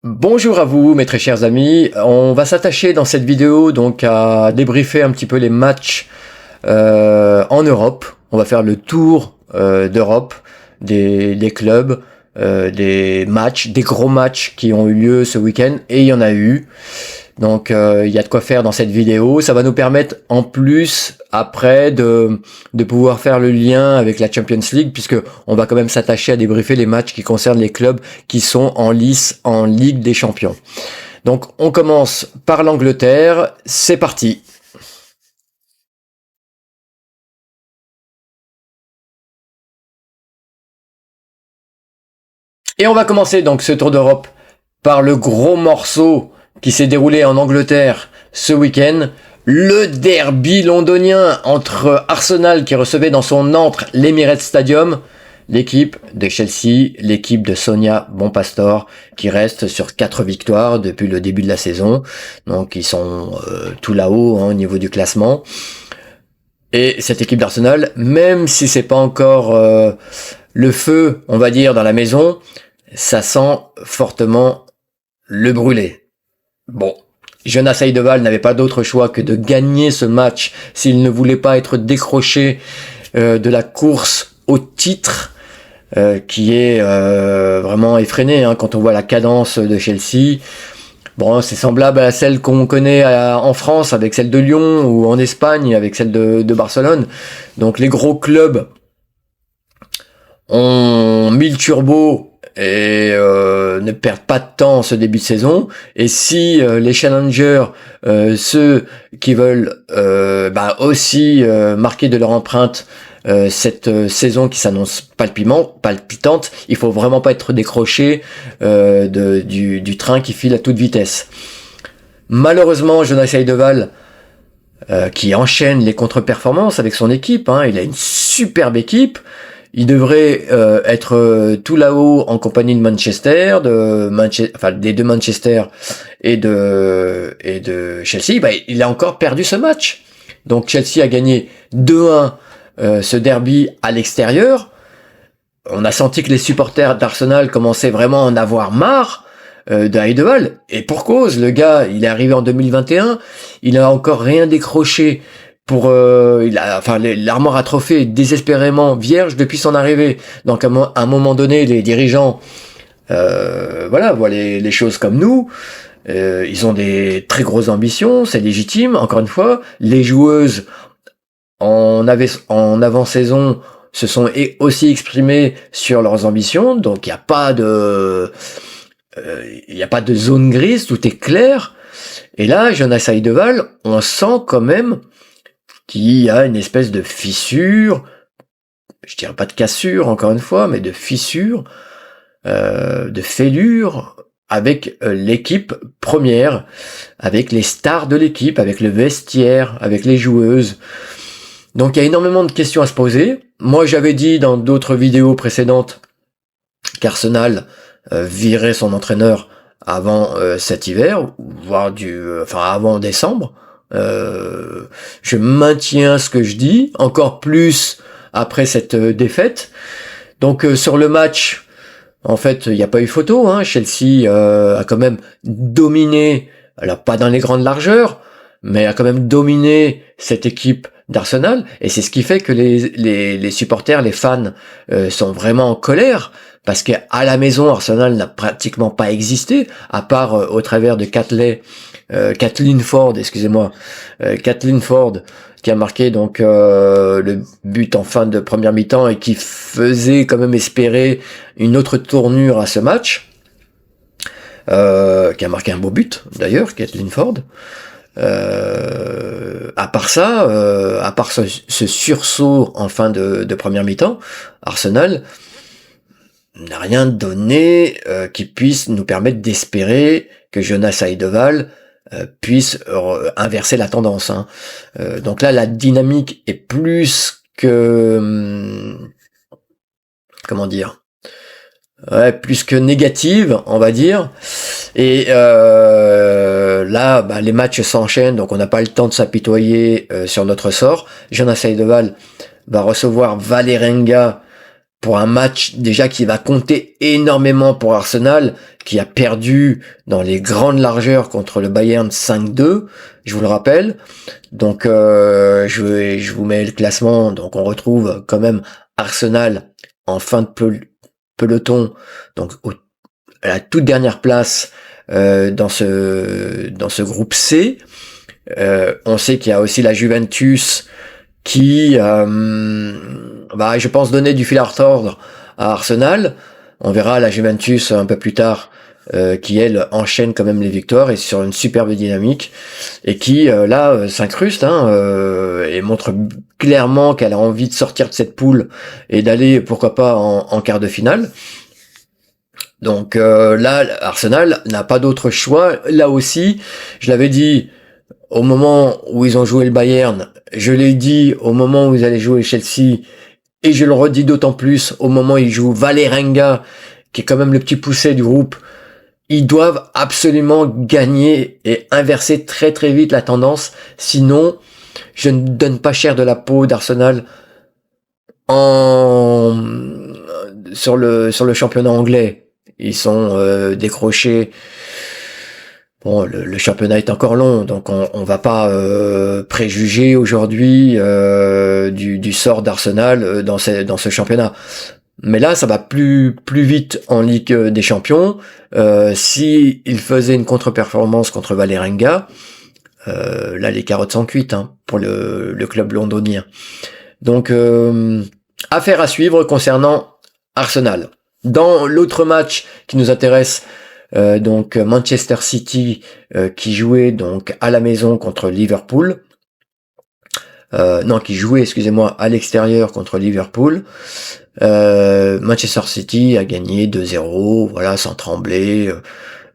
Bonjour à vous, mes très chers amis. On va s'attacher dans cette vidéo donc à débriefer un petit peu les matchs en Europe. On va faire le tour d'Europe, des clubs, des matchs, des gros matchs qui ont eu lieu ce week-end, et il y en a eu. Donc il y a de quoi faire dans cette vidéo. Ça va nous permettre en plus après de pouvoir faire le lien avec la Champions League, puisque on va quand même s'attacher à débriefer les matchs qui concernent les clubs qui sont en lice en Ligue des Champions. Donc on commence par l'Angleterre. C'est parti. Et on va commencer donc ce tour d'Europe par le gros morceau qui s'est déroulé en Angleterre ce week-end. Le derby londonien entre Arsenal qui recevait dans son antre l'Emirates Stadium, l'équipe de Chelsea, l'équipe de Sonia Bonpastor qui reste sur 4 victoires depuis le début de la saison. Donc ils sont tout là-haut au niveau du classement. Et cette équipe d'Arsenal, même si c'est pas encore le feu, on va dire, dans la maison, ça sent fortement le brûler. Bon, Jonas Eidevall n'avait pas d'autre choix que de gagner ce match s'il ne voulait pas être décroché de la course au titre qui est vraiment effrénée quand on voit la cadence de Chelsea. Bon, c'est semblable à celle qu'on connaît en France avec celle de Lyon ou en Espagne avec celle de Barcelone. Donc les gros clubs ont mis le turbo et ne perdent pas de temps en ce début de saison. Et si les challengers, ceux qui veulent aussi marquer de leur empreinte cette saison qui s'annonce palpitante, il faut vraiment pas être décroché du train qui file à toute vitesse. Malheureusement, Jonas Eidevall qui enchaîne les contre-performances avec son équipe, il a une superbe équipe. Il devrait être tout là-haut en compagnie de Manchester, des deux Manchester et de Chelsea. Il a encore perdu ce match. Donc Chelsea a gagné 2-1 ce derby à l'extérieur. On a senti que les supporters d'Arsenal commençaient vraiment à en avoir marre de Eidevall. Et pour cause, le gars, il est arrivé en 2021, il a encore rien décroché. L'armoire à trophées est désespérément vierge depuis son arrivée. Donc à un moment donné, les dirigeants voient les choses comme nous. Ils ont des très grosses ambitions, c'est légitime. Encore une fois, les joueuses en avant-saison se sont aussi exprimées sur leurs ambitions. Donc il n'y a pas de zone grise, tout est clair. Et là, Jonas Eidevall, on sent quand même qu'il y a une espèce de fissure, je dirais pas de cassure encore une fois, mais de fissure, de fêlure avec l'équipe première, avec les stars de l'équipe, avec le vestiaire, avec les joueuses. Donc il y a énormément de questions à se poser. Moi j'avais dit dans d'autres vidéos précédentes qu'Arsenal virait son entraîneur avant cet hiver, voire avant décembre. Je maintiens ce que je dis, encore plus après cette défaite. Donc sur le match, en fait, il n'y a pas eu photo. Chelsea a quand même dominé, alors pas dans les grandes largeurs, mais a quand même dominé cette équipe d'Arsenal. Et c'est ce qui fait que les supporters, les fans sont vraiment en colère. Parce qu'à la maison, Arsenal n'a pratiquement pas existé, à part au travers de Kathleen Ford, qui a marqué donc le but en fin de première mi-temps et qui faisait quand même espérer une autre tournure à ce match, qui a marqué un beau but d'ailleurs, Kathleen Ford. À part ce sursaut en fin de première mi-temps, Arsenal n'a rien donné qui puisse nous permettre d'espérer que Jonas Eidevall puisse inverser la tendance. Donc là, la dynamique est plus que plus que négative, on va dire. Et là, les matchs s'enchaînent, donc on n'a pas le temps de s'apitoyer sur notre sort. Jonas Eidevall va recevoir Vålerenga pour un match déjà qui va compter énormément pour Arsenal, qui a perdu dans les grandes largeurs contre le Bayern 5-2, je vous le rappelle. Donc je vous mets le classement, donc on retrouve quand même Arsenal en fin de peloton, donc à la toute dernière place dans ce groupe C. On sait qu'il y a aussi la Juventus qui va, je pense, donner du fil à retordre à Arsenal. On verra la Juventus un peu plus tard qui, elle, enchaîne quand même les victoires et sur une superbe dynamique et qui, là, s'incruste et montre clairement qu'elle a envie de sortir de cette poule et d'aller, pourquoi pas, en quart de finale. Donc là, Arsenal n'a pas d'autre choix. Là aussi, je l'avais dit au moment où ils ont joué le Bayern, je l'ai dit au moment où ils allaient jouer Chelsea, et je le redis d'autant plus au moment où ils jouent Vålerenga, qui est quand même le petit poussé du groupe. Ils doivent absolument gagner et inverser très très vite la tendance, sinon je ne donne pas cher de la peau d'Arsenal sur le championnat anglais. Ils sont décrochés. Bon, le championnat est encore long, donc on va pas préjuger aujourd'hui du sort d'Arsenal dans ce championnat. Mais là, ça va plus vite en Ligue des Champions. Si il faisait une contre-performance contre Vålerenga, là les carottes sont cuites pour le club londonien. Donc affaire à suivre concernant Arsenal. Dans l'autre match qui nous intéresse, donc Manchester City qui jouait donc à la maison contre Liverpool. Qui jouait, excusez-moi, à l'extérieur contre Liverpool. Manchester City a gagné 2-0, voilà, sans trembler,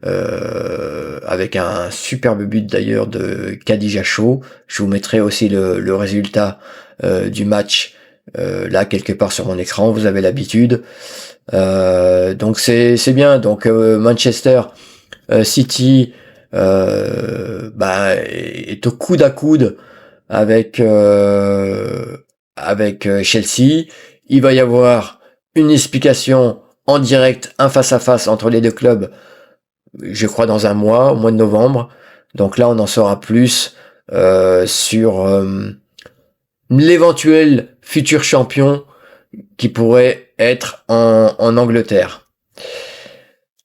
avec un superbe but d'ailleurs de Khadija Shaw. Je vous mettrai aussi le résultat du match là quelque part sur mon écran, vous avez l'habitude. Donc c'est bien. Donc Manchester City est au coude à coude avec Chelsea. Il va y avoir une explication en direct, un face-à-face entre les deux clubs, je crois dans un mois, au mois de novembre. Donc là, on en saura plus sur l'éventuel futur champion qui pourrait être en Angleterre.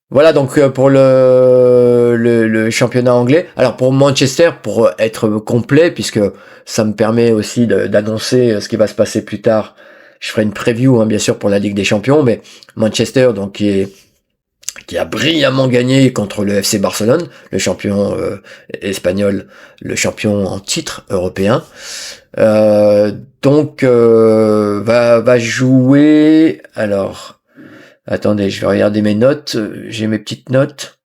Voilà donc pour le championnat anglais. Alors pour Manchester, pour être complet, puisque ça me permet aussi d'annoncer ce qui va se passer plus tard, je ferai une preview bien sûr pour la Ligue des Champions, mais Manchester donc qui a brillamment gagné contre le FC Barcelone, le champion espagnol, le champion en titre européen. Donc va jouer. Alors attendez, je vais regarder mes notes. J'ai mes petites notes.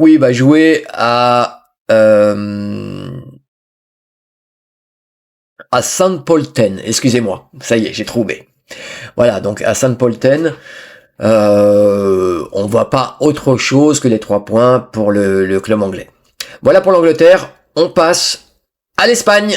Oui, va jouer à St. Pölten. Excusez-moi. Ça y est, j'ai trouvé. Voilà, donc à St. Pölten, on voit pas autre chose que les 3 points pour le club anglais. Voilà pour l'Angleterre. On passe à l'Espagne.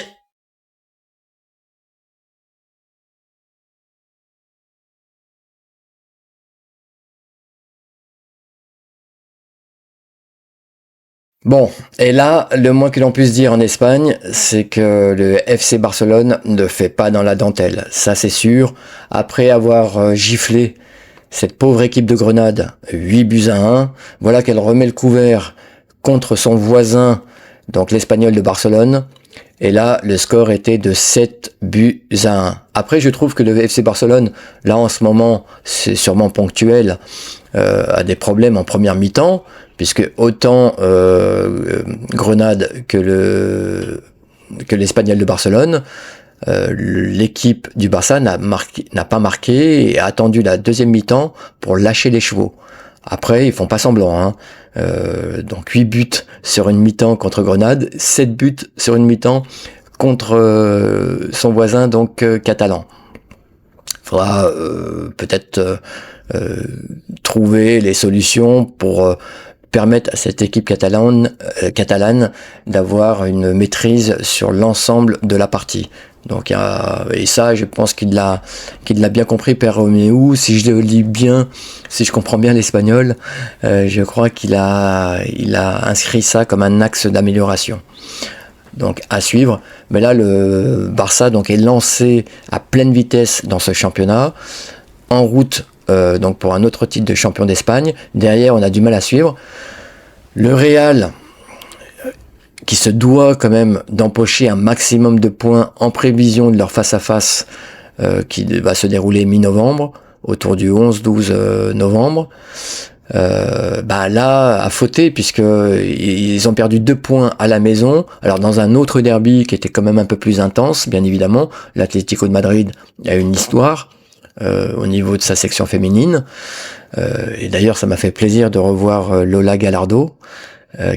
Bon, et là, le moins que l'on puisse dire en Espagne, c'est que le FC Barcelone ne fait pas dans la dentelle. Ça, c'est sûr. Après avoir giflé cette pauvre équipe de Grenade, 8-1, voilà qu'elle remet le couvert contre son voisin, donc l'Espagnol de Barcelone. Et là, le score était de 7-1. Après, je trouve que le FC Barcelone, là en ce moment, c'est sûrement ponctuel, a des problèmes en première mi-temps, puisque autant Grenade que l'Espagnol de Barcelone, l'équipe du Barça n'a pas marqué et a attendu la deuxième mi-temps pour lâcher les chevaux. Après, ils font pas semblant. Donc 8 buts sur une mi-temps contre Grenade, 7 buts sur une mi-temps contre son voisin donc catalan. Faudra peut-être trouver les solutions pour permettent à cette équipe catalane d'avoir une maîtrise sur l'ensemble de la partie. Donc et ça, je pense qu'il l'a bien compris, Père Roméo. Si je le lis bien, si je comprends bien l'espagnol, je crois qu'il a inscrit ça comme un axe d'amélioration. Donc à suivre. Mais là, le Barça donc est lancé à pleine vitesse dans ce championnat, en route donc pour un autre titre de champion d'Espagne. Derrière, on a du mal à suivre. Le Real, qui se doit quand même d'empocher un maximum de points en prévision de leur face-à-face qui va se dérouler mi-novembre, autour du 11-12 novembre. Là a fauté puisque ils ont perdu 2 points à la maison. Alors dans un autre derby qui était quand même un peu plus intense, bien évidemment, l'Atlético de Madrid a une histoire au niveau de sa section féminine. Et d'ailleurs, ça m'a fait plaisir de revoir Lola Gallardo,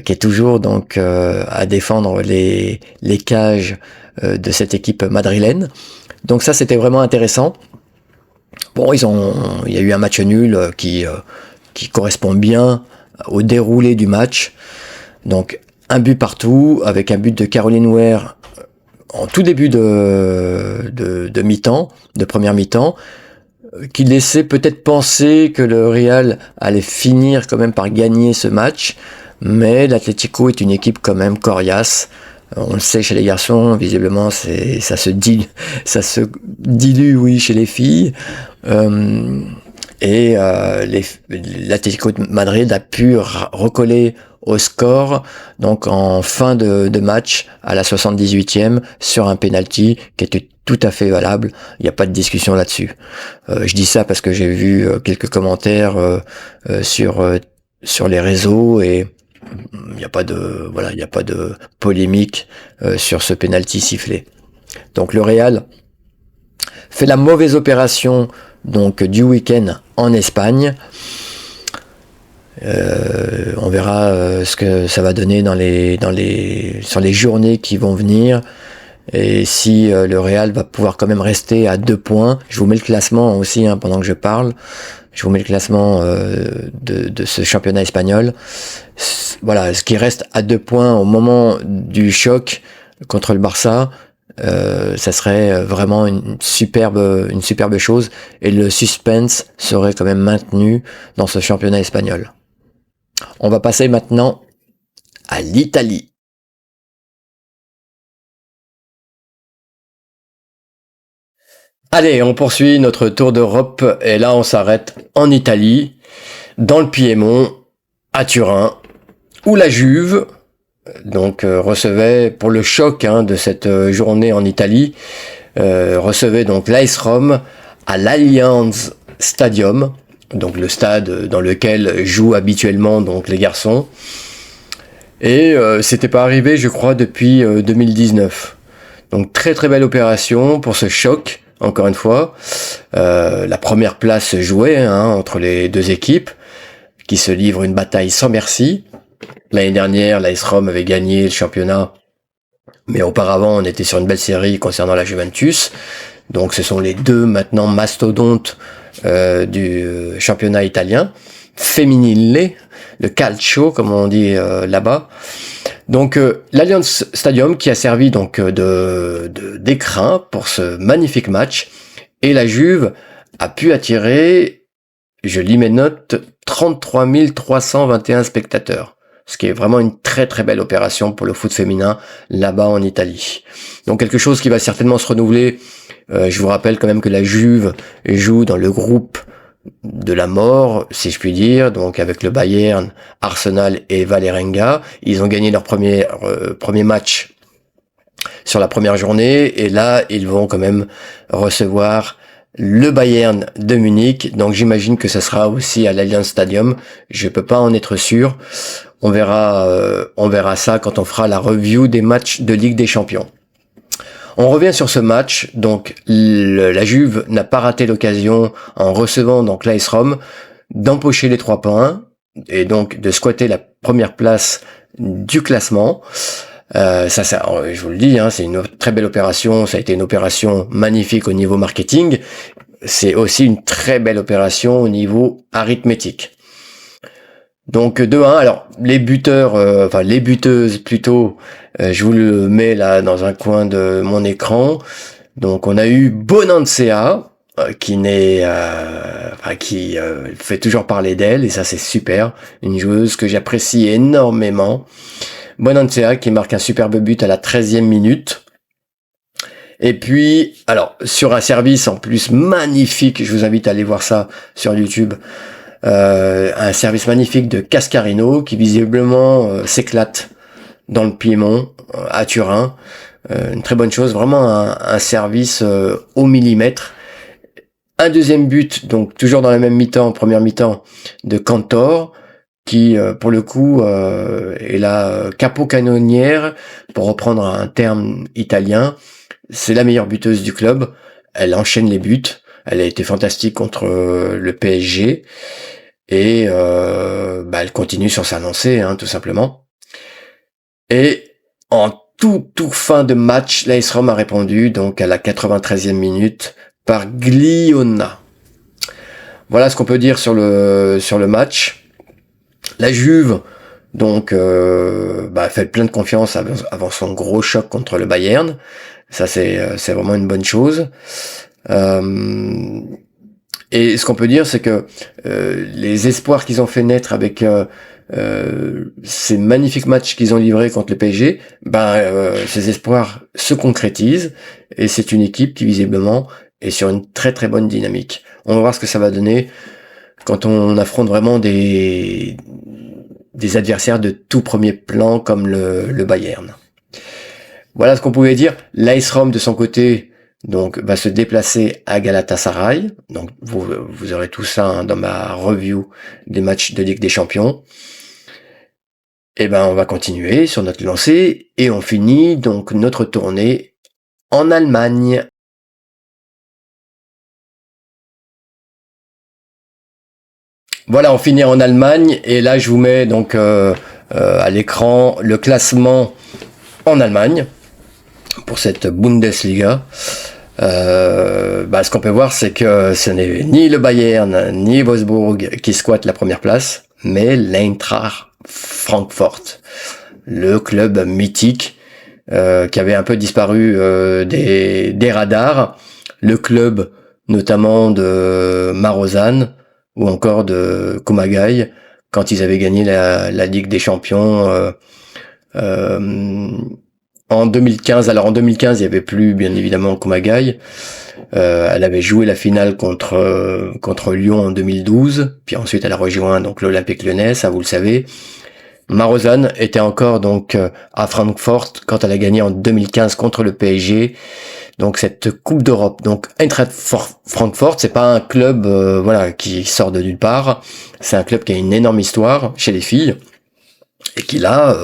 qui est toujours donc à défendre les cages de cette équipe madrilène. Donc ça, c'était vraiment intéressant. Bon, il y a eu un match nul qui correspond bien au déroulé du match. Donc un but partout, avec un but de Caroline Ware en tout début de mi-temps, de première mi-temps, qui laissait peut-être penser que le Real allait finir quand même par gagner ce match. Mais l'Atlético est une équipe quand même coriace. On le sait chez les garçons, visiblement ça se dilue oui chez les filles. L'Atlético de Madrid a pu recoller au score donc en fin de match à la 78e sur un penalty qui était tout à fait valable. Il n'y a pas de discussion là-dessus. Je dis ça parce que j'ai vu quelques commentaires sur les réseaux et il n'y a pas de polémique sur ce penalty sifflé. Donc le Real fait la mauvaise opération donc du week-end en Espagne. On verra ce que ça va donner sur les journées qui vont venir et si le Real va pouvoir quand même rester à 2 points. Je vous mets le classement aussi pendant que je parle. Je vous mets le classement de ce championnat espagnol. Voilà, ce qui reste à 2 points au moment du choc contre le Barça, ça serait vraiment une superbe chose et le suspense serait quand même maintenu dans ce championnat espagnol. On va passer maintenant à l'Italie. Allez, on poursuit notre tour d'Europe et là on s'arrête en Italie, dans le Piémont, à Turin, où la Juve donc recevait, pour le choc de cette journée en Italie, recevait donc l'AS Rome à l'Allianz Stadium, donc le stade dans lequel jouent habituellement donc les garçons. Et c'était pas arrivé, je crois, depuis 2019. Donc très très belle opération pour ce choc. Encore une fois, la première place se jouait entre les deux équipes qui se livrent une bataille sans merci. L'année dernière, l'AS Rome avait gagné le championnat, mais auparavant, on était sur une belle série concernant la Juventus. Donc, ce sont les deux maintenant mastodontes du championnat italien, femminile, le calcio comme on dit là-bas. Donc l'Allianz Stadium qui a servi donc d'écrin pour ce magnifique match et la Juve a pu attirer, je lis mes notes, 33 321 spectateurs, ce qui est vraiment une très très belle opération pour le foot féminin là-bas en Italie. Donc quelque chose qui va certainement se renouveler. Je vous rappelle quand même que la Juve joue dans le groupe de la mort, si je puis dire, donc avec le Bayern, Arsenal et Vålerenga. Ils ont gagné leur premier match sur la première journée et là ils vont quand même recevoir le Bayern de Munich. Donc j'imagine que ça sera aussi à l'Allianz Stadium. Je peux pas en être sûr. On verra ça quand on fera la review des matchs de Ligue des Champions. On revient sur ce match, donc la Juve n'a pas raté l'occasion en recevant donc l'AS Rome d'empocher les 3 points et donc de squatter la première place du classement. Je vous le dis, c'est une très belle opération, ça a été une opération magnifique au niveau marketing, c'est aussi une très belle opération au niveau arithmétique. Donc 2-1. Alors les buteurs, enfin les buteuses plutôt, je vous le mets là dans un coin de mon écran. Donc on a eu Bonansea qui fait toujours parler d'elle et ça c'est super. Une joueuse que j'apprécie énormément. Bonansea qui marque un superbe but à la 13e minute. Et puis, alors, sur un service en plus magnifique, je vous invite à aller voir ça sur YouTube, un service magnifique de Cascarino qui visiblement s'éclate dans le Piémont, à Turin. Une très bonne chose, vraiment un service au millimètre. Un deuxième but, donc toujours dans la même mi-temps, première mi-temps, de Cantor, qui pour le coup est la capo-canonnière, pour reprendre un terme italien. C'est la meilleure buteuse du club. Elle enchaîne les buts. Elle a été fantastique contre le PSG. Et elle continue sur sa lancée, tout simplement. Et en tout fin de match, l'AS Rome a répondu, donc à la 93e minute, par Glionna. Voilà ce qu'on peut dire sur le match. La Juve, donc, fait plein de confiance avant son gros choc contre le Bayern. Ça, c'est vraiment une bonne chose. Et ce qu'on peut dire, c'est que les espoirs qu'ils ont fait naître avec ces magnifiques matchs qu'ils ont livrés contre le PSG, ces espoirs se concrétisent et c'est une équipe qui visiblement est sur une très très bonne dynamique. On va voir ce que ça va donner quand on affronte vraiment des adversaires de tout premier plan comme le Bayern. Voilà ce qu'on pouvait dire. L'AS Rome de son côté donc va se déplacer à Galatasaray. Donc vous aurez tout ça dans ma review des matchs de Ligue des Champions. Et on va continuer sur notre lancée et on finit donc notre tournée en Allemagne. Voilà, on finit en Allemagne et là je vous mets donc à l'écran le classement en Allemagne pour cette Bundesliga. Ce qu'on peut voir, c'est que ce n'est ni le Bayern ni Wolfsburg qui squattent la première place, mais l'Eintracht Francfort, le club mythique qui avait un peu disparu des radars, le club notamment de Marozan ou encore de Kumagai quand ils avaient gagné la Ligue des Champions en 2015. Alors en 2015, il y avait plus bien évidemment Kumagai. Elle avait joué la finale contre Lyon en 2012, puis ensuite elle a rejoint donc l'Olympique Lyonnais, ça vous le savez. Marozan était encore donc à Francfort quand elle a gagné en 2015 contre le PSG. Donc cette Coupe d'Europe. Donc Eintracht Francfort, c'est pas un club qui sort de nulle part. C'est un club qui a une énorme histoire chez les filles et qui là,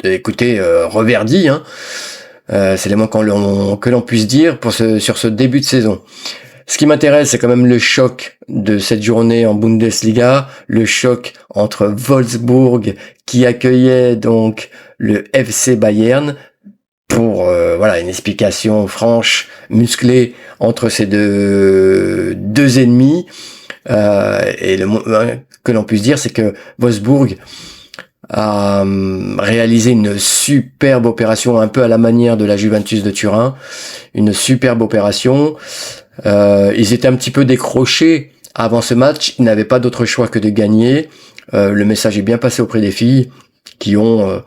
écoutez, reverdit. C'est les moins que l'on puisse dire sur ce début de saison. Ce qui m'intéresse, c'est quand même le choc de cette journée en Bundesliga, le choc entre Wolfsburg qui accueillait donc le FC Bayern pour une explication franche, musclée entre ces deux ennemis. Et que l'on puisse dire, c'est que Wolfsburg a réalisé une superbe opération, un peu à la manière de la Juventus de Turin, une superbe opération. Ils étaient un petit peu décrochés avant ce match, ils n'avaient pas d'autre choix que de gagner. Le message est bien passé auprès des filles qui ont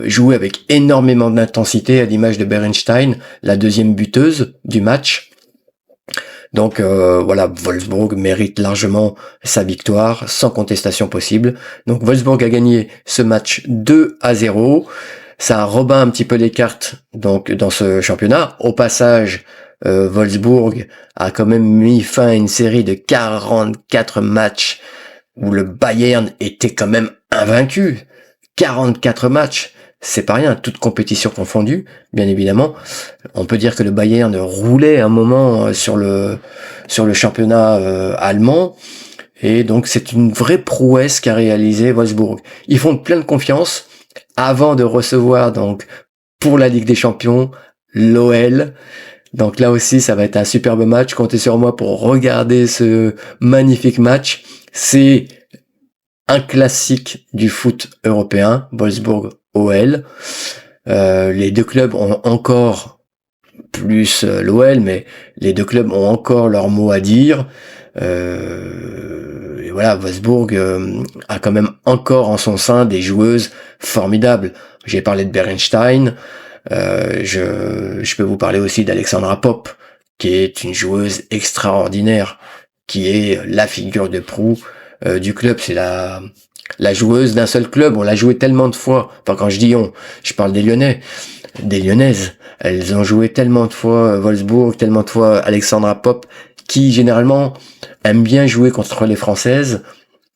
joué avec énormément d'intensité à l'image de Berenstein, la deuxième buteuse du match. Donc Wolfsburg mérite largement sa victoire, sans contestation possible. Donc Wolfsburg a gagné ce match 2-0. Ça rebat un petit peu les cartes donc dans ce championnat. Au passage, Wolfsburg a quand même mis fin à une série de 44 matchs où le Bayern était quand même invaincu. 44 matchs, c'est pas rien, toute compétition confondue, bien évidemment. On peut dire que le Bayern roulait un moment sur le championnat allemand, et donc c'est une vraie prouesse qu'a réalisé Wolfsburg. Ils font plein de confiance avant de recevoir donc pour la Ligue des Champions l'OL. Donc là aussi, ça va être un superbe match. Comptez sur moi pour regarder ce magnifique match. C'est un classique du foot européen, Wolfsburg-OL. Les deux clubs ont encore, plus l'OL, mais les deux clubs ont encore leur mot à dire. Et voilà, Wolfsburg a quand même encore en son sein des joueuses formidables. J'ai parlé de Berenstein, je peux vous parler aussi d'Alexandra Popp, qui est une joueuse extraordinaire, qui est la figure de proue du club. C'est la joueuse d'un seul club. On l'a joué tellement de fois. Enfin, quand je dis on, je parle des Lyonnais, des Lyonnaises. Elles ont joué tellement de fois Wolfsburg, tellement de fois Alexandra Popp, qui généralement aime bien jouer contre les Françaises,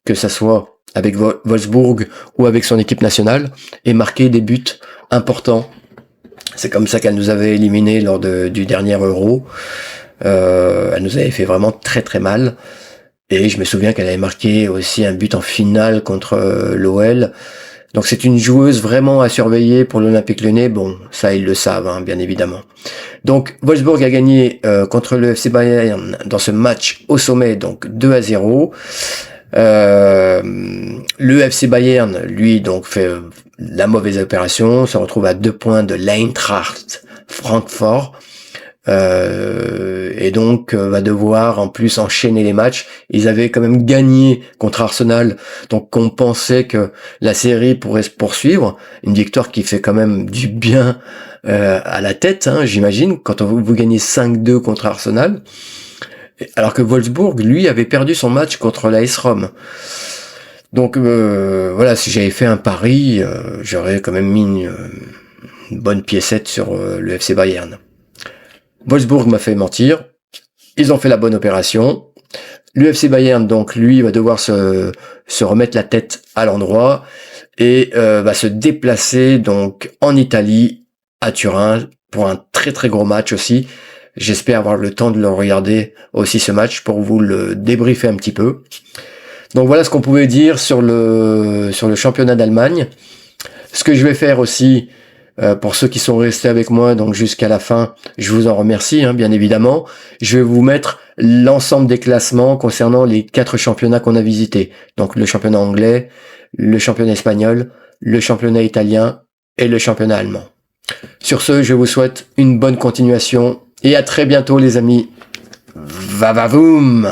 que ça soit avec Wolfsburg ou avec son équipe nationale, et marquer des buts importants. C'est comme ça qu'elle nous avait éliminés lors du dernier Euro. Elle nous avait fait vraiment très très mal. Et je me souviens qu'elle avait marqué aussi un but en finale contre l'OL. Donc c'est une joueuse vraiment à surveiller pour l'Olympique Lyonnais. Bon, ça ils le savent, hein, bien évidemment. Donc Wolfsburg a gagné contre le FC Bayern dans ce match au sommet, donc 2-0. Le FC Bayern, lui, donc fait la mauvaise opération, se retrouve à 2 points de l'Eintracht Francfort. Et donc va devoir en plus enchaîner les matchs. Ils avaient quand même gagné contre Arsenal, donc on pensait que la série pourrait se poursuivre. Une victoire qui fait quand même du bien à la tête, hein, j'imagine, quand vous gagnez 5-2 contre Arsenal. Alors que Wolfsburg, lui, avait perdu son match contre l'AS Rome. Donc voilà, si j'avais fait un pari, j'aurais quand même mis une bonne piécette sur le FC Bayern. Wolfsburg m'a fait mentir. Ils ont fait la bonne opération. L'UFC Bayern, donc, lui, va devoir se remettre la tête à l'endroit et va se déplacer donc en Italie, à Turin, pour un très très gros match aussi. J'espère avoir le temps de le regarder aussi, ce match, pour vous le débriefer un petit peu. Donc voilà ce qu'on pouvait dire sur le championnat d'Allemagne. Ce que je vais faire aussi, pour ceux qui sont restés avec moi donc jusqu'à la fin, je vous en remercie, hein, bien évidemment. Je vais vous mettre l'ensemble des classements concernant les 4 championnats qu'on a visités. Donc le championnat anglais, le championnat espagnol, le championnat italien et le championnat allemand. Sur ce, je vous souhaite une bonne continuation et à très bientôt les amis. Va va voum!